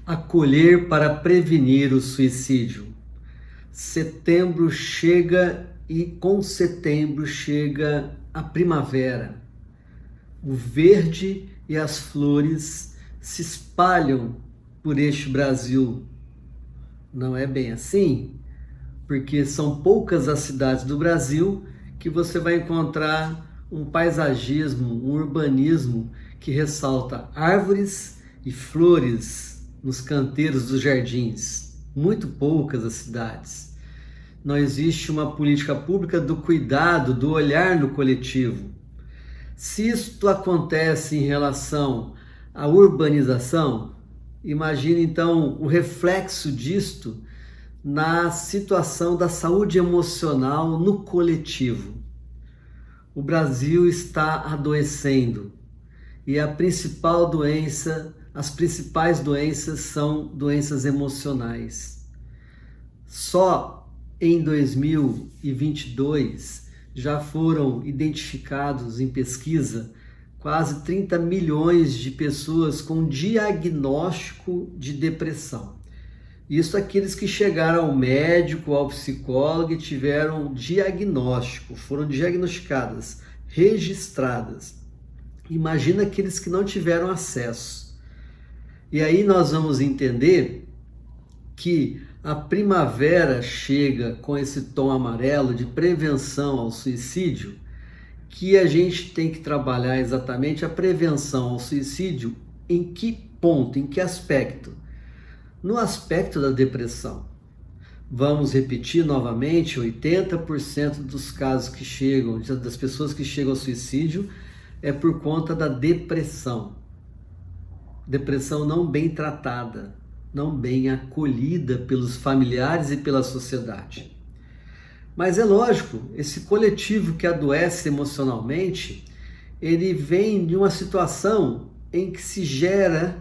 Acolher para prevenir o suicídio. Setembro chega e com setembro chega a primavera. O verde e as flores se espalham por este Brasil. Não é bem assim? Porque são poucas as cidades do Brasil que você vai encontrar um paisagismo, um urbanismo que ressalta árvores e flores nos canteiros dos jardins. Muito poucas as cidades. Não existe uma política pública do cuidado, do olhar no coletivo. Se isto acontece em relação à urbanização, imagine então o reflexo disto na situação da saúde emocional no coletivo. O Brasil está adoecendo e a principal doença, as principais doenças são doenças emocionais. Só em 2022 já foram identificados em pesquisa quase 30 milhões de pessoas com diagnóstico de depressão. Isso aqueles que chegaram ao médico, ao psicólogo e tiveram diagnóstico, foram diagnosticadas, registradas. Imagina aqueles que não tiveram acesso. E aí nós vamos entender que a primavera chega com esse tom amarelo de prevenção ao suicídio, que a gente tem que trabalhar exatamente a prevenção ao suicídio em que ponto, em que aspecto? No aspecto da depressão. Vamos repetir novamente, 80% dos casos que chegam, das pessoas que chegam ao suicídio, é por conta da depressão. Depressão não bem tratada, não bem acolhida pelos familiares e pela sociedade. Mas é lógico, esse coletivo que adoece emocionalmente, ele vem de uma situação em que se gera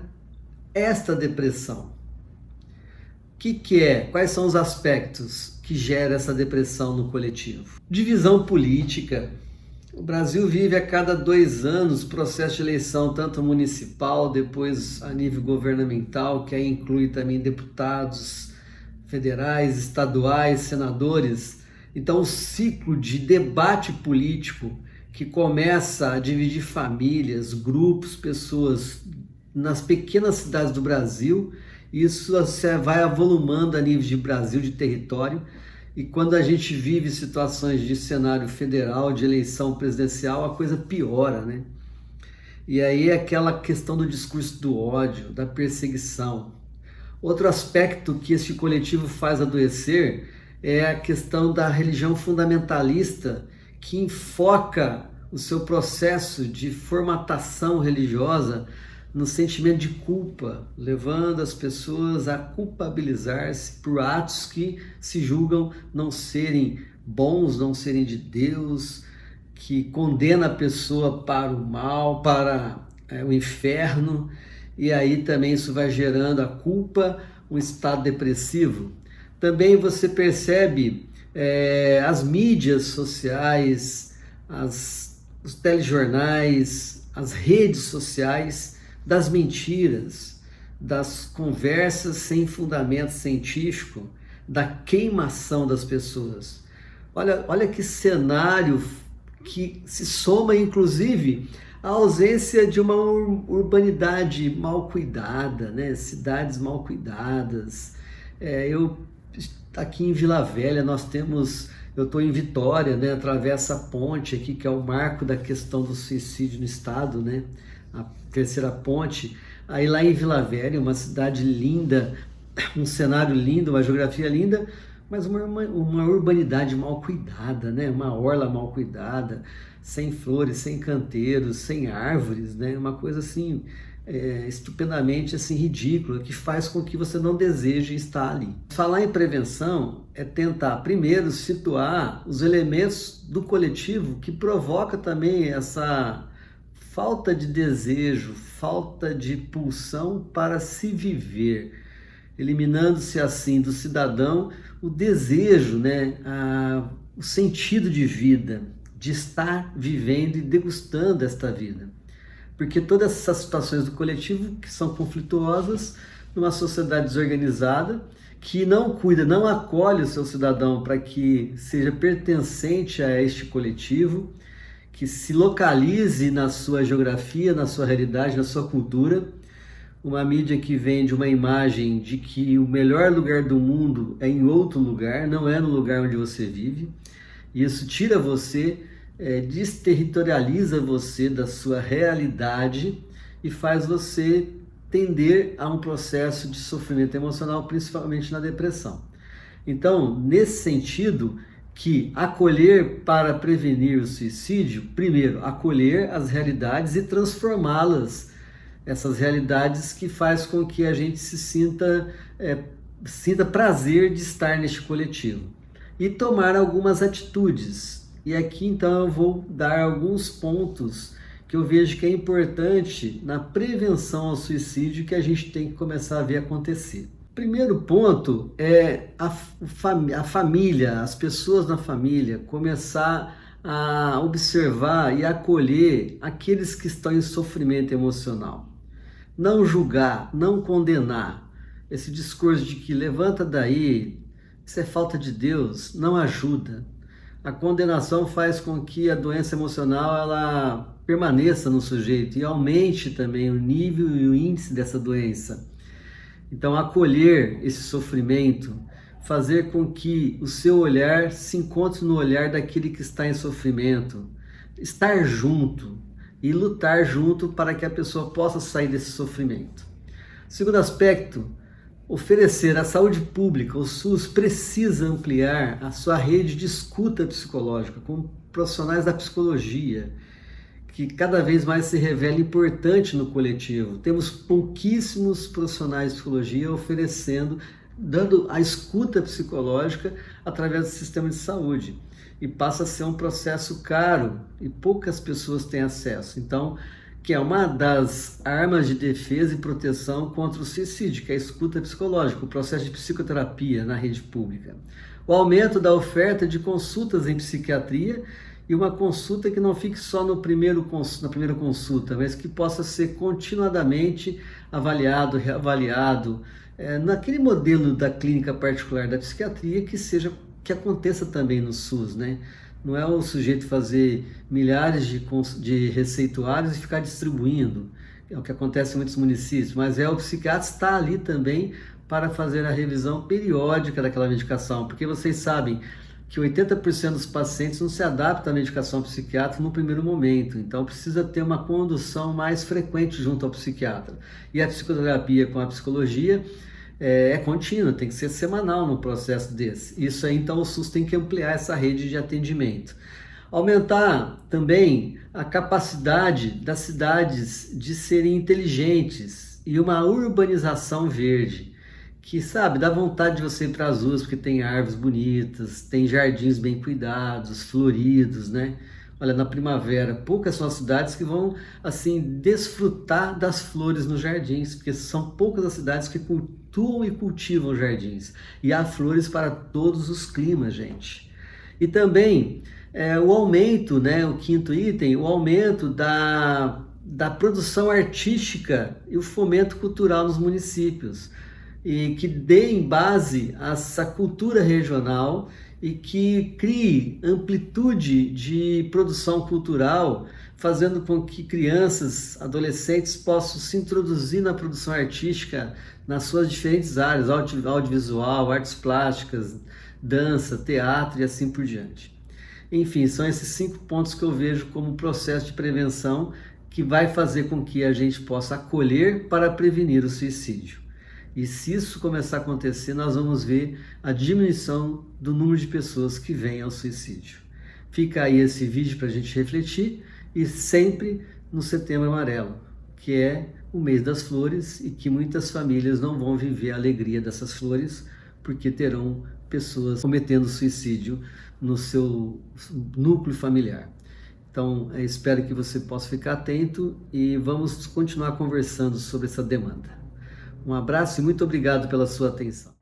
esta depressão. O que é? Quais são os aspectos que geram essa depressão no coletivo? Divisão política. O Brasil vive a cada 2 anos processo de eleição, tanto municipal, depois a nível governamental, que aí inclui também deputados federais, estaduais, senadores. Então, o ciclo de debate político que começa a dividir famílias, grupos, pessoas nas pequenas cidades do Brasil, isso vai avolumando a nível de Brasil, de território, e quando a gente vive situações de cenário federal, de eleição presidencial, a coisa piora, né? E aí é aquela questão do discurso do ódio, da perseguição. Outro aspecto que este coletivo faz adoecer é a questão da religião fundamentalista, que enfoca o seu processo de formatação religiosa no sentimento de culpa, levando as pessoas a culpabilizar-se por atos que se julgam não serem bons, não serem de Deus, que condena a pessoa para o mal, para o inferno, e aí também isso vai gerando a culpa, um estado depressivo. Também você percebe as mídias sociais, os telejornais, as redes sociais, das mentiras, das conversas sem fundamento científico, da queimação das pessoas. Olha que cenário que se soma, inclusive, à ausência de uma urbanidade mal cuidada, né? Cidades mal cuidadas. Aqui em Vila Velha eu estou em Vitória, né? Atravessa a ponte aqui, que é o marco da questão do suicídio no estado, né? A terceira ponte. Aí lá em Vila Velha, uma cidade linda, um cenário lindo, uma geografia linda, mas uma urbanidade mal cuidada, né? Uma orla mal cuidada, sem flores, sem canteiros, sem árvores, né? Uma coisa assim, estupendamente assim, ridícula, que faz com que você não deseje estar ali. Falar em prevenção é tentar primeiro situar os elementos do coletivo que provoca também essa falta de desejo, falta de pulsão para se viver, eliminando-se assim do cidadão o desejo, né, o sentido de vida, de estar vivendo e degustando esta vida. Porque todas essas situações do coletivo que são conflituosas numa sociedade desorganizada, que não cuida, não acolhe o seu cidadão para que seja pertencente a este coletivo, que se localize na sua geografia, na sua realidade, na sua cultura. Uma mídia que vende uma imagem de que o melhor lugar do mundo é em outro lugar, não é no lugar onde você vive. Isso tira você, desterritorializa você da sua realidade e faz você tender a um processo de sofrimento emocional, principalmente na depressão. Então, nesse sentido, que acolher para prevenir o suicídio, primeiro, acolher as realidades e transformá-las, essas realidades que faz com que a gente se sinta prazer de estar neste coletivo. E tomar algumas atitudes. E aqui então eu vou dar alguns pontos que eu vejo que é importante na prevenção ao suicídio que a gente tem que começar a ver acontecer. Primeiro ponto é a família, as pessoas na família, começar a observar e acolher aqueles que estão em sofrimento emocional. Não julgar, não condenar. Esse discurso de que levanta daí, isso é falta de Deus, não ajuda. A condenação faz com que a doença emocional ela permaneça no sujeito e aumente também o nível e o índice dessa doença. Então, acolher esse sofrimento, fazer com que o seu olhar se encontre no olhar daquele que está em sofrimento, estar junto e lutar junto para que a pessoa possa sair desse sofrimento. Segundo aspecto, oferecer a saúde pública, o SUS precisa ampliar a sua rede de escuta psicológica com profissionais da psicologia, que cada vez mais se revela importante no coletivo. Temos pouquíssimos profissionais de psicologia oferecendo, dando a escuta psicológica através do sistema de saúde. E passa a ser um processo caro e poucas pessoas têm acesso. Então, que é uma das armas de defesa e proteção contra o suicídio, que é a escuta psicológica, o processo de psicoterapia na rede pública. O aumento da oferta de consultas em psiquiatria e uma consulta que não fique só na primeira consulta, mas que possa ser continuadamente avaliado, reavaliado, naquele modelo da clínica particular da psiquiatria que aconteça também no SUS, né? Não é o sujeito fazer milhares de receituários e ficar distribuindo, é o que acontece em muitos municípios, mas o psiquiatra está ali também para fazer a revisão periódica daquela medicação, porque vocês sabem que 80% dos pacientes não se adaptam à medicação psiquiátrica no primeiro momento, então precisa ter uma condução mais frequente junto ao psiquiatra. E a psicoterapia com a psicologia é contínua, tem que ser semanal no processo desse. Isso aí, então, o SUS tem que ampliar essa rede de atendimento. Aumentar também a capacidade das cidades de serem inteligentes e uma urbanização verde, que, sabe, dá vontade de você ir para as ruas, porque tem árvores bonitas, tem jardins bem cuidados, floridos, né? Olha, na primavera, poucas são as cidades que vão, assim, desfrutar das flores nos jardins, porque são poucas as cidades que cultuam e cultivam jardins. E há flores para todos os climas, gente. E também o aumento, né, o quinto item, o aumento da produção artística e o fomento cultural nos municípios. E que dê base a essa cultura regional e que crie amplitude de produção cultural, fazendo com que crianças, adolescentes possam se introduzir na produção artística nas suas diferentes áreas, audiovisual, artes plásticas, dança, teatro e assim por diante. Enfim, são esses 5 pontos que eu vejo como processo de prevenção que vai fazer com que a gente possa acolher para prevenir o suicídio. E se isso começar a acontecer, nós vamos ver a diminuição do número de pessoas que vêm ao suicídio. Fica aí esse vídeo para a gente refletir e sempre no Setembro Amarelo, que é o mês das flores e que muitas famílias não vão viver a alegria dessas flores porque terão pessoas cometendo suicídio no seu núcleo familiar. Então, espero que você possa ficar atento e vamos continuar conversando sobre essa demanda. Um abraço e muito obrigado pela sua atenção.